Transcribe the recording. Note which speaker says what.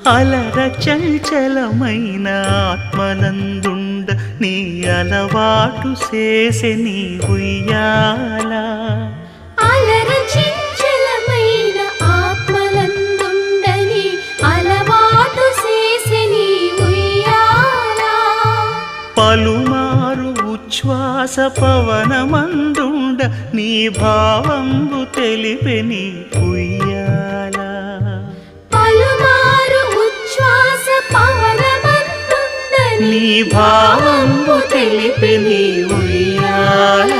Speaker 1: అలర చంచలమైన ఆత్మనందుండ నీ అలవాటు చేసే నీ ఉయ్యాల.
Speaker 2: అలర చంచలమైన ఆత్మనందుండ నీ అలవాటు చేసే నీ ఉయ్యాల.
Speaker 1: పలుమారు ఉచ్ఛ్వాస పవనమందుండ నీ భావంబు తెలిపే నీ ఉయ్యాల.
Speaker 2: పలుమారు ఉచ్ఛ్వాస పవనమందుండ
Speaker 1: నీ భావంబు తెలిపే నీ ఉయ్యాల.